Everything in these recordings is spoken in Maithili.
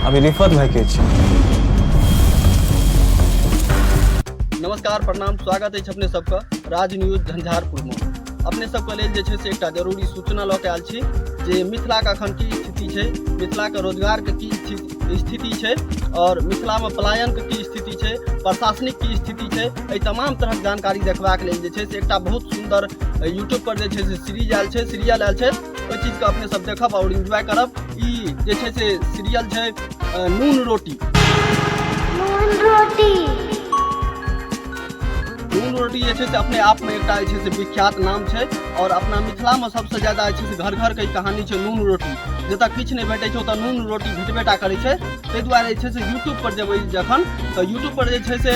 अभी रिफत भाई के छी। नमस्कार प्रणाम, स्वागत है अपने सबका राज न्यूज झंझारपुर में। अपने सबके लेल जे छै से एकटा जरूरी सूचना लऽ के आयल छी जे मिथिला के अखन की स्थिति छै, मिथिला के रोजगार के की स्थिति छै और मिथिला में पलायन के की स्थिति छै, प्रशासनिक की स्थिति छै, एहि तमाम तरहक जानकारी देखबाक लेल जे छै से एकटा बहुत सुंदर यूट्यूब पर जे छै से सीरीज आयल छै, सीरियल आयल छै। ओहि चीज के अपने सब देखब और एंजॉय करब। ई जे छै से सीरियल छै नून रोटी। नून रोटी जे छै से अपने आप में एकटा जे छै से विख्यात नाम छै और अपना मिथिला में सबसे ज्यादा जे छै से घर घर के कहानी छै नून रोटी। जतऽ किछु नहीं भेटै छै ओतऽ नून रोटी भेटबेटा करै छै। ताहि दुआरे जे छै से यूट्यूब पर जेबै जखन तऽ यूट्यूब पर जे छै से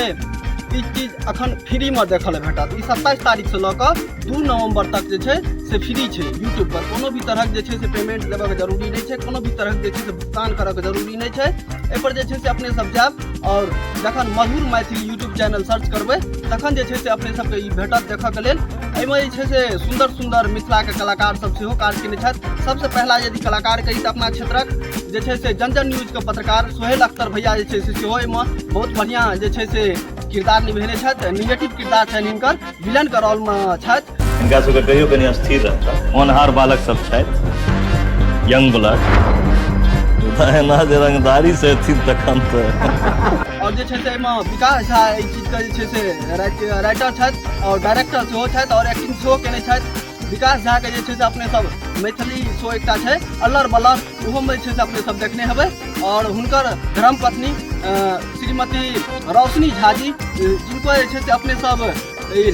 ई चीज अखन फ्री में देखल भेटत। ई 27 तारीख से लऽ कऽ 2 नवंबर तक जे छै से फ्री छै यूट्यूब पर। कोनो भी तरह जे छै से पेमेंट देबऽ के जरूरी नहीं छै, कोनो भी तरह जे छै से भुगतान करऽ के जरूरी नहीं छै। एहि पर जे छै से अपने सब जायब और जखन मधुर मैथिली यूट्यूब चैनल सर्च करबै तखन जे छै से अपने सबके ई भेटत देखऽ के लेल। एहिमे जे छै से सुंदर सुंदर मिथिला के कलाकार सब सेहो काज केने छथि। सबसे पहला यदि कलाकार कही तऽ अपना क्षेत्रक जे छै से जन न्यूज के पत्रकार सोहेल अख्तर भैया जे छै से सेहो एहिमे बहुत बढ़िया जे छै से किरदार निभेने छथि। निगेटिव किरदार छनि हिनकर, विलन के रोल में छथि। इनका सबके कहियो कनी अस्थिर रहता, होनहार बालक सब छथि, यंग ब्लड एना जे रंगदारी से थी तखन तऽ और जे छै से एहिमे विकास झा एहि चीज के जे छै से राइटर छथि और डायरेक्टर सेहो छथि और एक्टिंग सेहो केने छथि। विकास झा के जे छै से अपने सब मैथिली शो एकटा छै अल्लर बल्लर, ओहोमे जे छै से अपने सब देखने हेबै। और हुनकर धर्मपत्नी श्रीमती रोशनी झा जी, जिनको जे छै से अपने सब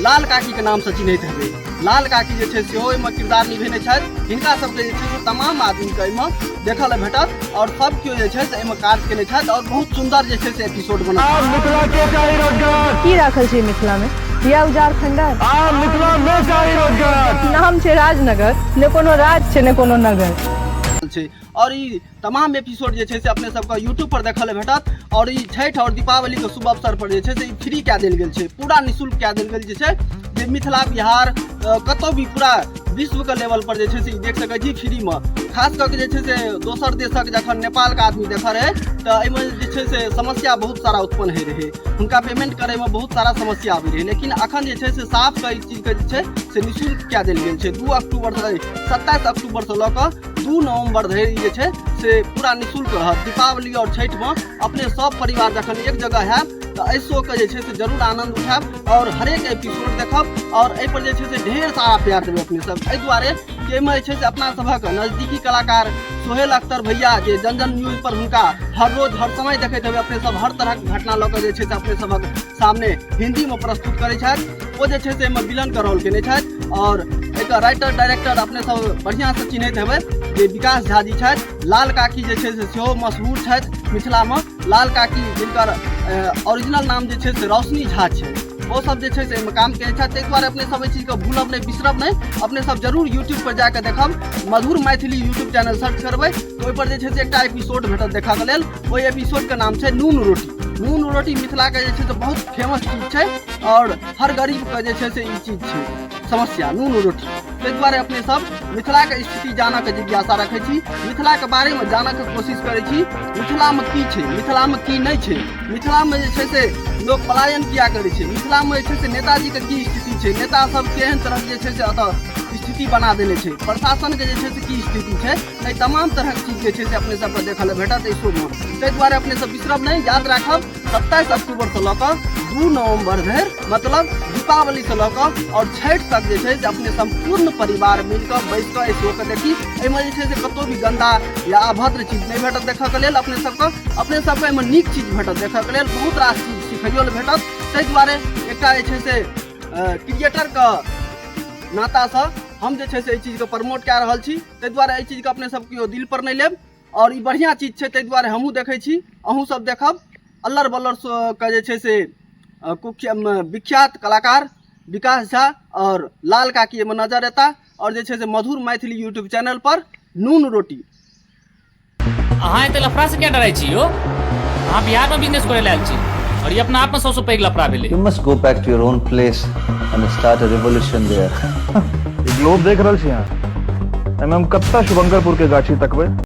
लाल काकी के नाम से चिन्हैत हेबै। लाल काकी जे छै सेहो एहिमे किरदार निभेने छथि। हिनका सबके जे छै से तमाम आदमी के एहिमे देखऽ लेल भेटत और सब केओ जे छै से एहिमे काज केने छथि और बहुत सुंदर जे छै से एपिसोड बनल। मिथिला के चाही रोजगार की राखल छै मिथिला में या उजार खंडर। मिथिला में चाही रोजगार। नाम छै राजनगर, ने कोनो राज छै ने कोनो नगर छै। और ई तमाम एपिसोड जे छै से अपने सबके यूट्यूब पर देखऽ लेल भेटत। और ई छठि और दीपावली के शुभ अवसर पर जे छै से ई फ्री कए देल गेल छै, पूरा निःशुल्क कए देल गेल जे छै जे मिथिला बिहार कतौ भी पूरा विश्व के लेवल पर जे छै से ई देख सकै छी फ्री में। खास करके जे छै से दोसर देशक जखन नेपाल के आदमी देखऽ रहे तऽ एहिमे जे छै से समस्या बहुत सारा उत्पन्न होइ रहे, हुनका पेमेंट करे में बहुत सारा समस्या आबै रहे। लेकिन अखन जे छै से साफ कई चीज के जे छै से निःशुल्क कए देल गेल छै। 2 अक्टूबर से 27 अक्टूबर से लऽ कऽ 2 नवंबर धरि जे छै से पूरा निःशुल्क रहत। दीपावली और छठि में अपने सब परिवार जखन एक जगह हैब तऽ एहि शो के जे छै से जरूर आनंद उठायब और हरेक एपिसोड देखब और एहि पर जे छै से ढेर सारा प्यार देबै अपने सब। एहि दुआरे कि एहिमे जे छै से अपना सभक नजदीकी कलाकार सोहेल अख्तर भैया जे जन न्यूज पर हुनका हर रोज हर समय देखैत हेबै अपने सब, हर तरह के घटना लऽ कऽ जे छै से अपने सबक सामने हिंदी में प्रस्तुत करै छथि। ओ जे छै से एहिमे विलन के रोल केने छथि और एकर राइटर डायरेक्टर अपने सब बढ़िया से चिन्हैत हेबै जे विकास झा जी छथि। लाल काकी जे छै से सेहो मशहूर छथि मिथिला में। लाल काकी जिनकर ओरिजिनल नाम जे छै से रोशनी झा छै, वो सब जे छै से एहिमे काम केने छथि। ताहि दुआरे अपने सब एहि चीज के भूलब नहीं, बिसरब नहीं। अपने सब जरूर यूट्यूब पर जाके देखब, मधुर मैथिली यूट्यूब चैनल सर्च करबै तो ओहि पर जे छै से एकटा एपिसोड भेटत देखऽ के लेल। ओहि एपिसोड के नाम छै नून रोटी। नून रोटी मिथिला के जे छै से बहुत फेमस चीज छै और हर गरीब के जे छै से ई चीज छै समस्या, नून रोटी। ताहि दुआरे अपने सब मिथिला के स्थिति जानऽ के जिज्ञासा रखै छी, मिथिला के बारे में जानऽ के कोशिश करै छी। मिथिला में की छै, मिथिला में की नहीं छै, मिथिला में जे छै से लोग पलायन किया करै छै, मिथिला में जे छै से नेताजी के की स्थिति छै, नेता सब केहन तरह जे छै से अतऽ स्थिति बना देने छै, प्रशासन के जे छै से की स्थिति छै, एहि तमाम तरह के चीज जे छै से अपने सबके देखऽ लेल भेटत एहि शो में। ताहि दुआरे अपने सब बिसरब नहीं, याद राखब 27 अक्टूबर से लऽ कऽ 2 नवंबर धरि, मतलब दीपावली से लऽ कऽ और छठि तक जे छै से अपने संपूर्ण परिवार मिलकर बैस कऽ एहि शो के देखी। एहिमे जे छै से कतौ भी गंदा या अभद्र चीज नहीं भेटत देखऽ के लेल। अपने सबके एहिमे नीक चीज भेटत देखऽ के लेल, बहुत रास चीज सिखैयो लेल भेटत। ताहि दुआरे एकटा जे छै से क्रिएटर के नाता से हम जे छै से एहि चीज के प्रमोट कए रहल छी। ताहि दुआरे एहि चीज के अपने सब केओ दिल पर नहीं लेब और ई बढ़िया चीज छै। ताहि दुआरे हमहूँ देखै छी, अहूँ सब देखब। अल्लर बल्लर के जे छै से विख्यात कलाकार विकास झा और लाल काकी में नजर एता और जे छै से मधुर मैथिली यूट्यूब चैनल पर नून रोटी। अहाँ एते लफड़ा से क्या डराई छी यो? अहाँ बिहार में बिजनेस करे लायल छी और ये अपना आप में सबसे पैघ लफड़ा भेलै। You must go back to your own place and start a revolution there. Globe देख रहल छी अहाँ, एमे हम कत्ता शुभंकरपुर के गाछी तकबै।